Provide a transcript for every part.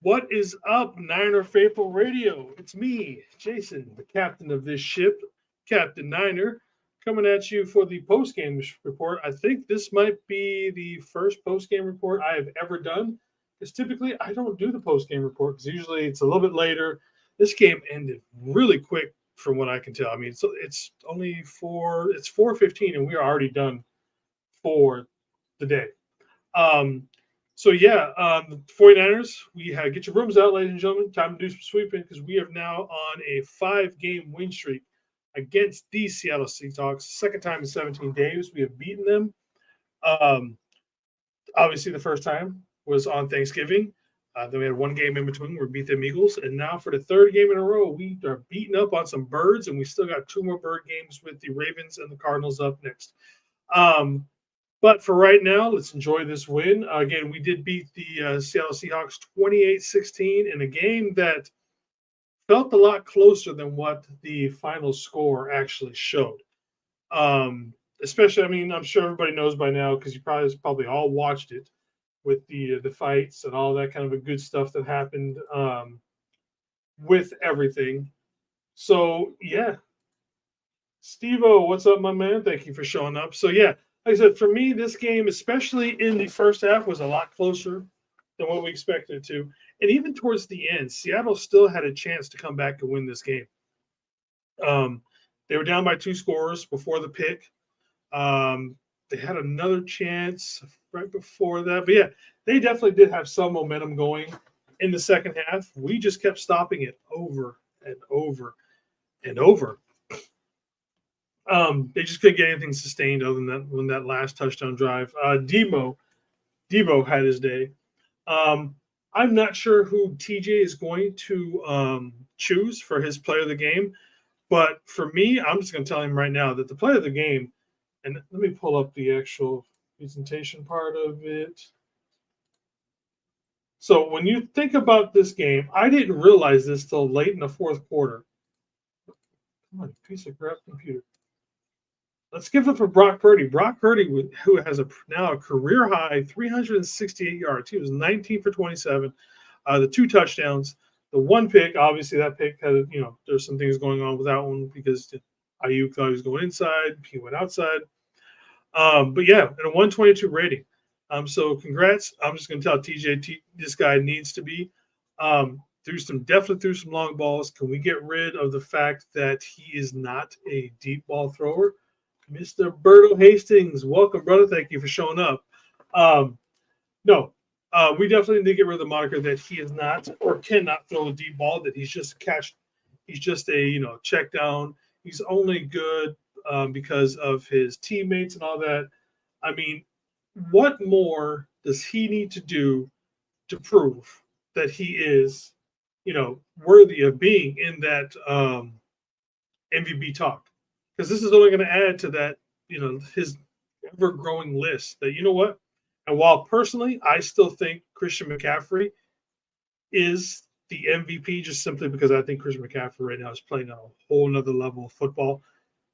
What is up, Niner Faithful Radio? It's me, Jason, the captain of this ship, Captain Niner, coming at you for the post-game report. I think this might be the first post-game report I have ever done, because typically I don't do the post-game report because usually it's a little bit later. This game ended really quick, from what I can tell. I mean, it's only it's 4:15, and we are already done for the day. Um, the 49ers, we have get your rooms out, ladies and gentlemen. Time to do some sweeping because we are now on a 5-game win streak against the Seattle Seahawks. Second time in 17 days we have beaten them. Um, Obviously, the first time was on Thanksgiving. Then we had one game in between where we beat them Eagles. And now for the third game in a row, we are beating up on some birds, and we still got two more bird games with the Ravens and the Cardinals up next. Um, but for right now, let's enjoy this win. Again, we did beat the Seattle Seahawks 28-16 in a game that felt a lot closer than what the final score actually showed. Especially, I mean, I'm sure everybody knows by now because you probably all watched it with the fights and all that kind of a good stuff that happened with everything. So yeah, Steve-O, what's up, my man? Thank you for showing up. So yeah, like I said, for me, this game, especially in the first half, was a lot closer than what we expected it to. And even towards the end, Seattle still had a chance to come back and win this game. They were down by 2 scores before the pick. They had another chance right before that. But yeah, they definitely did have some momentum going in the second half. We just kept stopping it over and over and over. They just couldn't get anything sustained other than that last touchdown drive. Debo had his day. Um, I'm not sure who TJ is going to choose for his player of the game, but for me, I'm just going to tell him right now that the player of the game, and let me pull up the actual presentation part of it. So when you think about this game, I didn't realize this till late in the fourth quarter. Come on, piece of crap computer. Let's give it for Brock Purdy. Brock Purdy, who has now a career high 368 yards. He was 19 for 27, the 2 touchdowns, the 1 pick. Obviously, that pick had, there's some things going on with that one because Ayuk thought he was going inside. He went outside. But yeah, and a 122 rating. So congrats. I'm just going to tell TJ this guy needs to be definitely threw some long balls. Can we get rid of the fact that he is not a deep ball thrower? Mr. Berto Hastings, welcome, brother. Thank you for showing up. No, we definitely need to get rid of the moniker that he is not or cannot throw a deep ball, that he's just a catch. He's just a, check down. He's only good because of his teammates and all that. I mean, what more does he need to do to prove that he is, worthy of being in that MVP talk? Because this is only going to add to that, his ever growing list. That, you know what? And while personally, I still think Christian McCaffrey is the MVP, just simply because I think Christian McCaffrey right now is playing on a whole nother level of football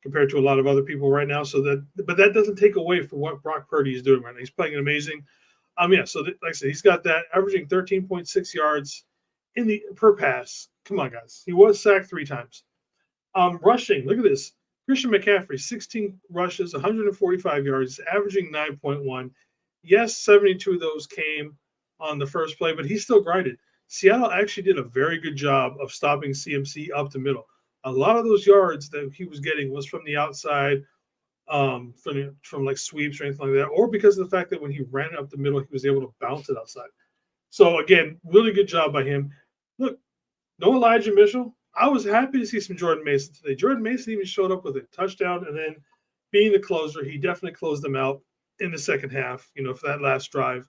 compared to a lot of other people right now. But that doesn't take away from what Brock Purdy is doing right now. He's playing amazing. Like I said, he's got that, averaging 13.6 yards in the per pass. Come on, guys. He was sacked 3 times. Rushing, look at this. Christian McCaffrey, 16 rushes, 145 yards, averaging 9.1. Yes, 72 of those came on the first play, but he still grinded. Seattle actually did a very good job of stopping CMC up the middle. A lot of those yards that he was getting was from the outside, from like sweeps or anything like that, or because of the fact that when he ran up the middle, he was able to bounce it outside. So again, really good job by him. Look, no Elijah Mitchell. I was happy to see some Jordan Mason today. Jordan Mason even showed up with a touchdown, and then being the closer, he definitely closed them out in the second half, for that last drive.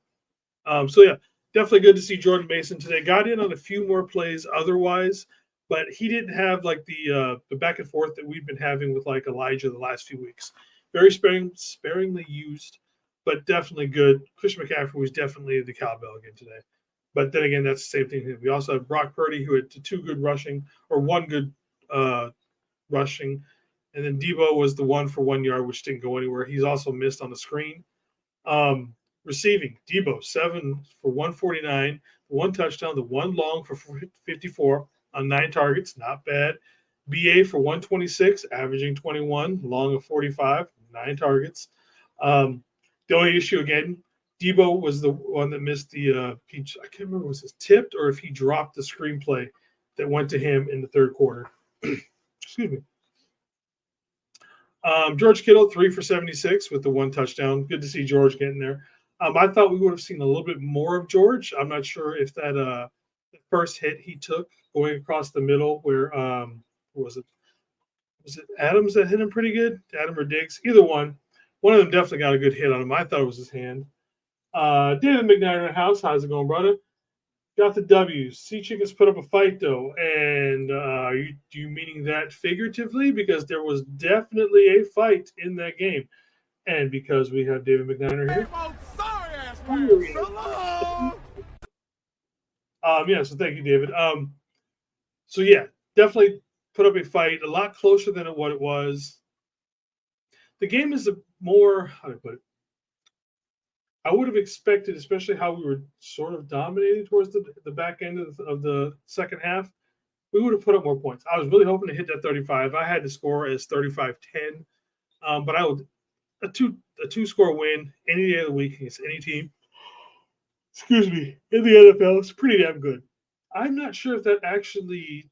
Definitely good to see Jordan Mason today. Got in on a few more plays otherwise, but he didn't have like the back and forth that we've been having with like Elijah the last few weeks. Very sparingly used, but definitely good. Christian McCaffrey was definitely the cowbell again today. But then again, that's the same thing. We also have Brock Purdy, who had 2 good rushing, or 1 good rushing. And then Debo was the 1 for 1 yard, which didn't go anywhere. He's also missed on the screen. Receiving, Debo, 7 for 149, 1 touchdown, the 1 long for 54 on 9 targets. Not bad. BA for 126, averaging 21, long of 45, 9 targets. The only issue, again, Debo was the one that missed the, I can't remember if it was his tipped or if he dropped the screenplay that went to him in the third quarter. Excuse me. George Kittle, 3 for 76 with the 1 touchdown. Good to see George getting there. I thought we would have seen a little bit more of George. I'm not sure if that first hit he took going across the middle where was it Adams that hit him pretty good? Adam or Diggs? Either one. One of them definitely got a good hit on him. I thought it was his hand. David McNair in the house. How's it going, brother? Got the W's. Sea Chickens put up a fight, though. And you meaning that figuratively? Because there was definitely a fight in that game. And because we have David McNair here. Yeah, so thank you, David. So, yeah, definitely put up a fight. A lot closer than what it was. The game is more, how do I put it? I would have expected, especially how we were sort of dominating towards the back end of the second half, we would have put up more points. I was really hoping to hit that 35. I had the score as 35-10, but I would a two-score win any day of the week against any team. Excuse me, in the NFL, it's pretty damn good. I'm not sure if that actually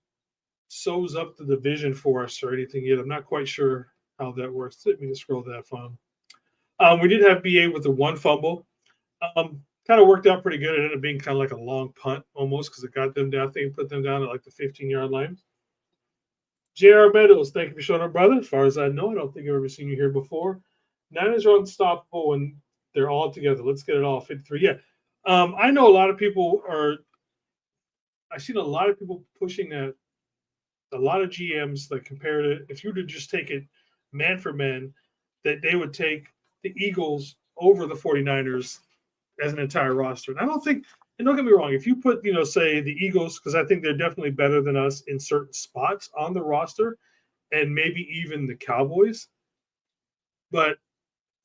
sews up the division for us or anything yet. I'm not quite sure how that works. Let me just scroll that fun. We did have BA with the 1 fumble. Kind of worked out pretty good. It ended up being kind of like a long punt almost because it got them down. I think it put them down at like the 15-yard line. J.R. Meadows, thank you for showing up, brother. As far as I know, I don't think I've ever seen you here before. Niners are unstoppable when they're all together. Let's get it all. 53. Yeah. I know a lot of people I've seen a lot of people pushing that. A lot of GMs like compared it. If you were to just take it man for man, that they would take the Eagles over the 49ers as an entire roster. And I don't think, and don't get me wrong, if you put, say the Eagles, because I think they're definitely better than us in certain spots on the roster, and maybe even the Cowboys, but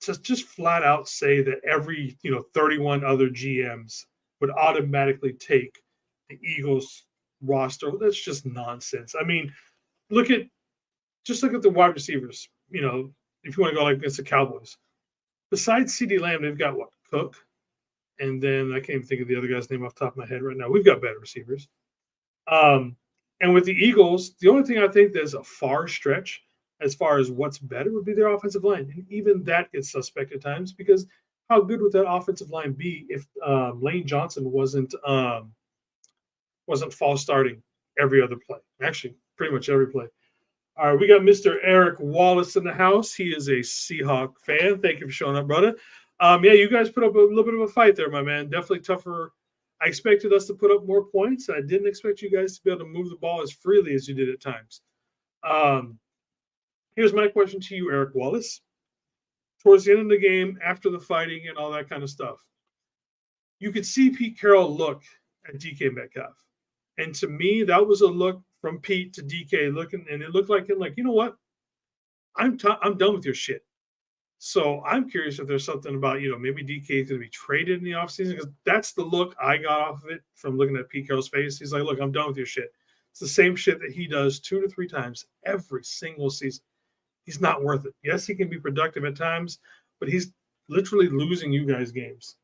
to just flat out say that every, 31 other GMs would automatically take the Eagles roster, that's just nonsense. I mean, look at the wide receivers, if you want to go like against the Cowboys. Besides CeeDee Lamb, they've got what? Cook. And then I can't even think of the other guy's name off the top of my head right now. We've got better receivers. And with the Eagles, the only thing I think there's a far stretch as far as what's better would be their offensive line. And even that gets suspect at times because how good would that offensive line be if Lane Johnson wasn't false starting every other play? Actually, pretty much every play. All right, we got Mr. Eric Wallace in the house. He is a Seahawk fan. Thank you for showing up, brother. Yeah, you guys put up a little bit of a fight there, my man. Definitely tougher. I expected us to put up more points. I didn't expect you guys to be able to move the ball as freely as you did at times. Here's my question to you, Eric Wallace. Towards the end of the game, after the fighting and all that kind of stuff, you could see Pete Carroll look at DK Metcalf. And to me, that was a look from Pete to DK looking, and it looked like him like, you know what? I'm done with your shit. So I'm curious if there's something about, maybe DK is going to be traded in the offseason because that's the look I got off of it from looking at Pete Carroll's face. He's like, look, I'm done with your shit. It's the same shit that he does 2 to 3 times every single season. He's not worth it. Yes, he can be productive at times, but he's literally losing you guys games.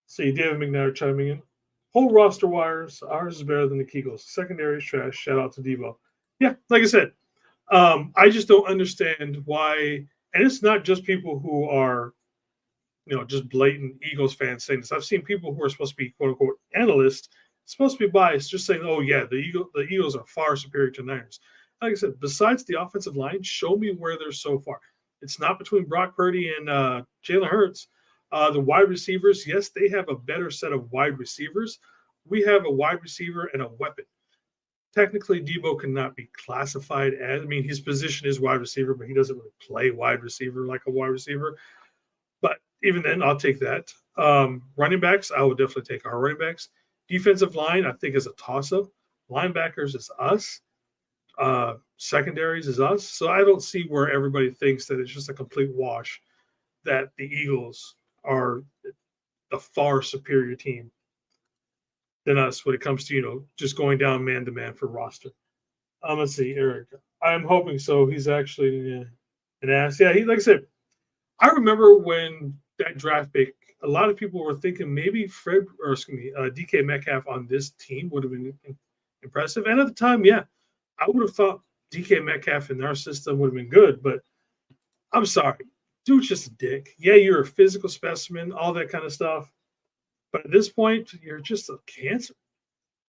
See, David McNair chiming in. Whole roster wires. Ours is better than the Kegels. Secondary is trash. Shout out to Debo. Yeah, like I said, I just don't understand why. And it's not just people who are, just blatant Eagles fans saying this. I've seen people who are supposed to be quote unquote analysts, supposed to be biased, just saying, "Oh yeah, the Eagles are far superior to Niners." Like I said, besides the offensive line, show me where they're so far. It's not between Brock Purdy and Jalen Hurts. The wide receivers, yes, they have a better set of wide receivers. We have a wide receiver and a weapon. Technically, Debo cannot be classified as, his position is wide receiver, but he doesn't really play wide receiver like a wide receiver. But even then, I'll take that. Running backs, I would definitely take our running backs. Defensive line, I think, is a toss-up. Linebackers is us. Secondaries is us. So I don't see where everybody thinks that it's just a complete wash that the Eagles are a far superior team than us when it comes to, just going down man to man for roster. Let's see, Eric. I'm hoping so. He's actually an ass. Yeah, like I said, I remember when that draft pick, a lot of people were thinking maybe DK Metcalf on this team would have been impressive. And at the time, yeah, I would have thought DK Metcalf in our system would have been good. But I'm sorry, dude's just a dick. Yeah, you're a physical specimen, all that kind of stuff. But at this point, you're just a cancer.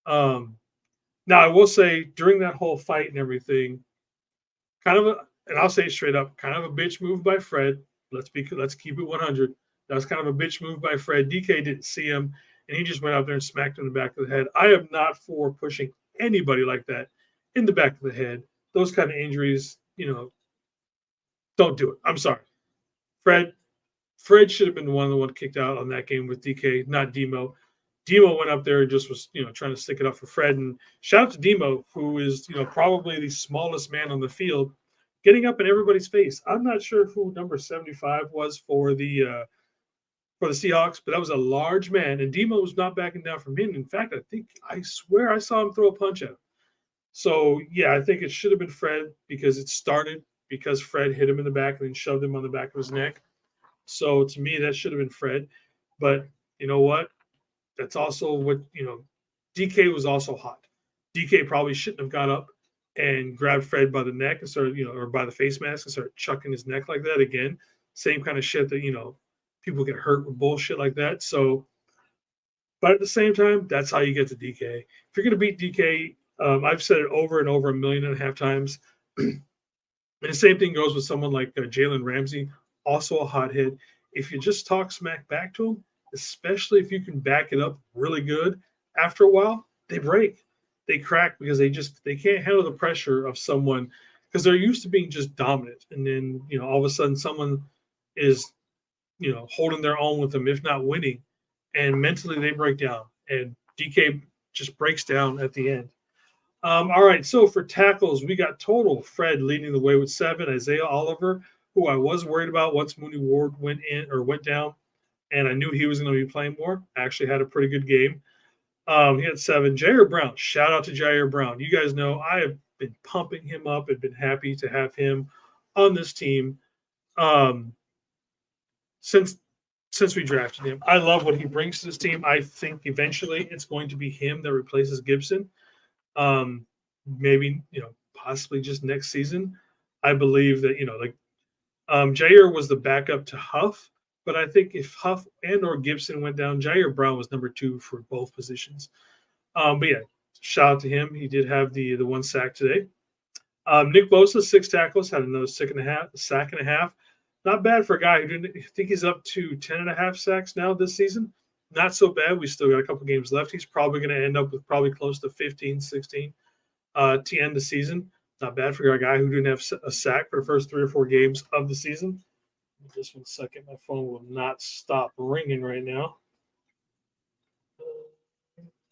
Now, I will say during that whole fight and everything, and I'll say it straight up, kind of a bitch move by Fred. Let's keep it 100. That was kind of a bitch move by Fred. DK didn't see him, and he just went out there and smacked him in the back of the head. I am not for pushing anybody like that in the back of the head. Those kind of injuries, don't do it. I'm sorry. Fred should have been the one kicked out on that game with DK, not Demo. Demo went up there and just was, trying to stick it up for Fred. And shout out to Demo, who is, probably the smallest man on the field, getting up in everybody's face. I'm not sure who number 75 was for the Seahawks, but that was a large man, and Demo was not backing down from him. In fact, I swear I saw him throw a punch at him. So yeah, I think it should have been Fred because it started because Fred hit him in the back and then shoved him on the back of his neck. So to me, that should have been Fred. But you know what? That's also what, DK was also hot. DK probably shouldn't have got up and grabbed Fred by the neck and started, or by the face mask and started chucking his neck like that again. Same kind of shit that, people get hurt with bullshit like that. So, but at the same time, that's how you get to DK. If you're going to beat DK, I've said it over and over 1.5 million times. And the same thing goes with someone like Jalen Ramsey, also a hothead. If you just talk smack back to him, especially if you can back it up really good, after a while, they break. They crack because they can't handle the pressure of someone because they're used to being just dominant. And then, all of a sudden someone is, holding their own with them, if not winning. And mentally they break down. And DK just breaks down at the end. All right, so for tackles, we got total Fred leading the way with 7. Isaiah Oliver, who I was worried about once Mooney Ward went down, and I knew he was going to be playing more. Actually had a pretty good game. He had 7. Jair Brown, shout out to Jair Brown. You guys know I have been pumping him up and been happy to have him on this team since we drafted him. I love what he brings to this team. I think eventually it's going to be him that replaces Gibson. Maybe, possibly just next season. I believe that, Jair was the backup to Huff, but I think if Huff and or Gibson went down, Jair Brown was number 2 for both positions. But yeah, shout out to him. He did have the 1 sack today. Nick Bosa, 6 tackles, had another sack and a half. Not bad for a guy who didn't. I think he's up to 10.5 sacks now this season. Not so bad. We still got a couple games left. He's probably going to end up with probably close to 15, 16 to end the season. Not bad for a guy who didn't have a sack for the first 3 or 4 games of the season. Just 1 second. My phone will not stop ringing right now.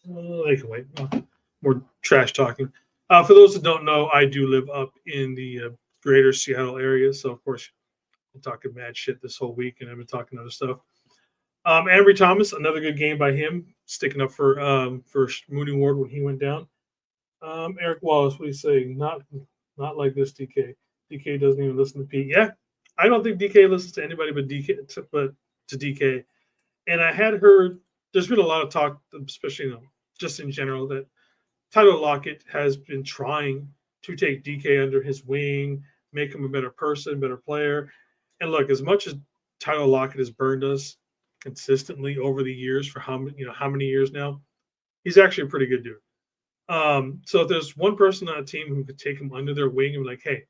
They can wait. More trash talking. For those that don't know, I do live up in the greater Seattle area. So, of course, I'm talking mad shit this whole week, and I've been talking other stuff. Ambry Thomas, another good game by him, sticking up for Mooney Ward when he went down. Eric Wallace, what do you say? Not like this, DK. DK doesn't even listen to Pete. Yeah, I don't think DK listens to anybody but to DK. And I had heard there's been a lot of talk, especially just in general, that Tyler Lockett has been trying to take DK under his wing, make him a better person, better player. And look, as much as Tyler Lockett has burned us consistently over the years for how many years now, he's actually a pretty good dude. So if there's one person on a team who could take him under their wing and be like, hey,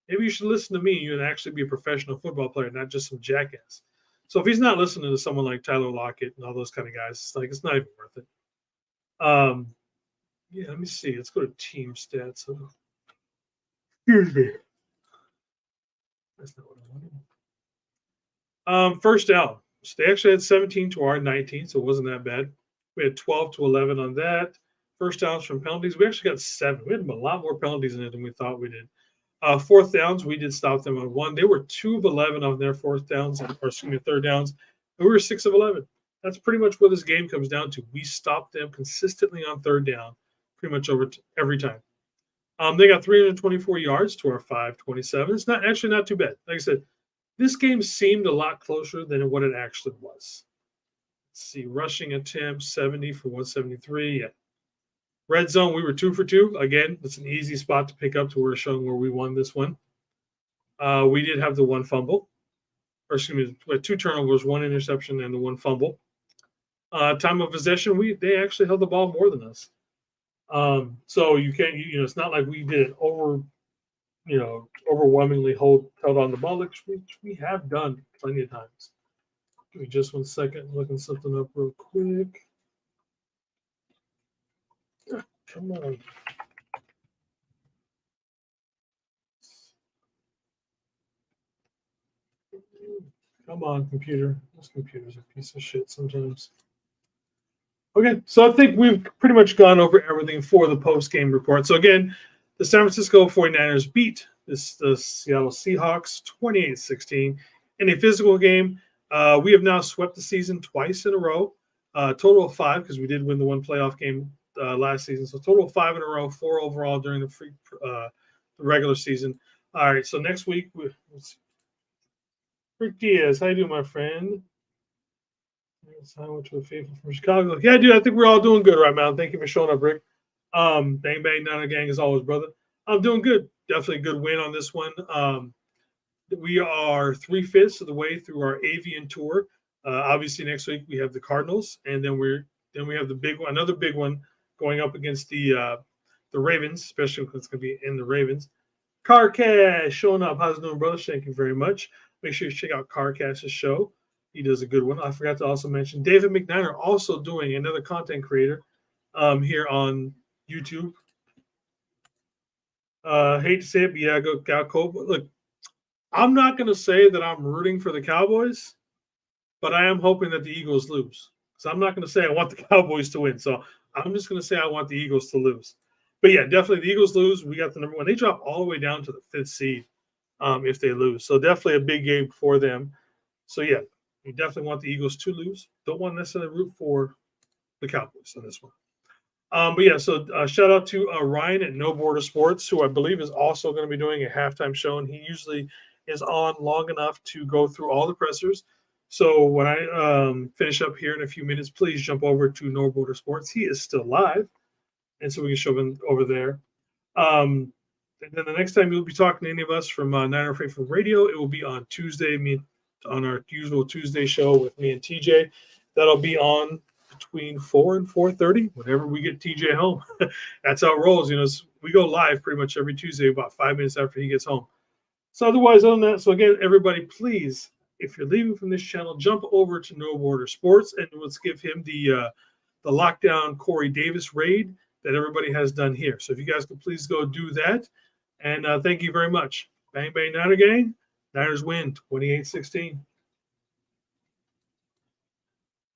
maybe you should listen to me and actually be a professional football player, not just some jackass. So if he's not listening to someone like Tyler Lockett and all those kind of guys, it's not even worth it. Yeah, let me see. Let's go to team stats. Excuse me. That's not what I wanted. First down. So they actually had 17 to our 19, so it wasn't that bad. We had 12 to 11 on that. First downs from penalties. We actually got 7. We had a lot more penalties in it than we thought we did. Fourth downs, we did stop them on 1. They were 2 of 11 on their fourth downs, or excuse me, third downs, and we were 6 of 11. That's pretty much what this game comes down to. We stopped them consistently on third down, pretty much every time. They got 324 yards to our 527. It's not too bad. Like I said, this game seemed a lot closer than what it actually was. Let's see, rushing attempts 70 for 173. Yeah. Red zone, we were 2 for 2. Again, it's an easy spot to pick up to where showing where we won this one. We did have the 1 fumble, or excuse me, we had 2 turnovers, 1 interception, and the 1 fumble. Time of possession, they actually held the ball more than us. So you can't, it's not like we did it overwhelmingly held on the ball, which we have done plenty of times. Give me just 1 second, looking something up real quick. Come on. Come on, computer. This computer's a piece of shit sometimes. Okay, so I think we've pretty much gone over everything for the post-game report. So again, the San Francisco 49ers beat the Seattle Seahawks 28-16 in a physical game. We have now swept the season twice in a row, total of 5 because we did win the 1 playoff game last season. So total of 5 in a row, 4 overall during the regular season. All right, so next week, Rick Diaz, how you doing, my friend? I went to a faithful from Chicago. Yeah, dude, I think we're all doing good right now. Thank you for showing up, Rick. Bang Bang Niner Gang as always, brother. I'm doing good. Definitely a good win on this one. We are 3/5 of the way through our avian tour. Obviously, next week we have the Cardinals, and then we have the big one, another big one going up against the Ravens, especially because it's going to be in the Ravens. Carcash showing up. How's it doing, brother? Thank you very much. Make sure you check out Carcash's show. He does a good one. I forgot to also mention David McNiner, also doing another content creator here on YouTube. Hate to say it, but yeah, go Cowboys. Look, I'm not going to say that I'm rooting for the Cowboys, but I am hoping that the Eagles lose. So I'm not going to say I want the Cowboys to win. So I'm just going to say I want the Eagles to lose. But yeah, definitely the Eagles lose. We got the number 1. They drop all the way down to the 5th seed if they lose. So definitely a big game for them. So yeah, we definitely want the Eagles to lose. Don't want to necessarily root for the Cowboys on this one. But yeah, so shout out to Ryan at No Border Sports, who I believe is also going to be doing a halftime show, and he usually is on long enough to go through all the pressers. So when I finish up here in a few minutes, please jump over to No Border Sports. He is still live, and so we can show him over there. And then the next time you'll be talking to any of us from Niner Faithful Radio, it will be on Tuesday, on our usual Tuesday show with me and TJ. That'll be on between 4 and 4:30, whenever we get TJ home. That's how it rolls. We go live pretty much every Tuesday about 5 minutes after he gets home. So otherwise, other than that, so again, everybody, please, if you're leaving from this channel, jump over to No Border Sports and let's give him the lockdown Corey Davis raid that everybody has done here. So if you guys could please go do that. And thank you very much. Bang, bang, Niner Gang. Niners win 28-16.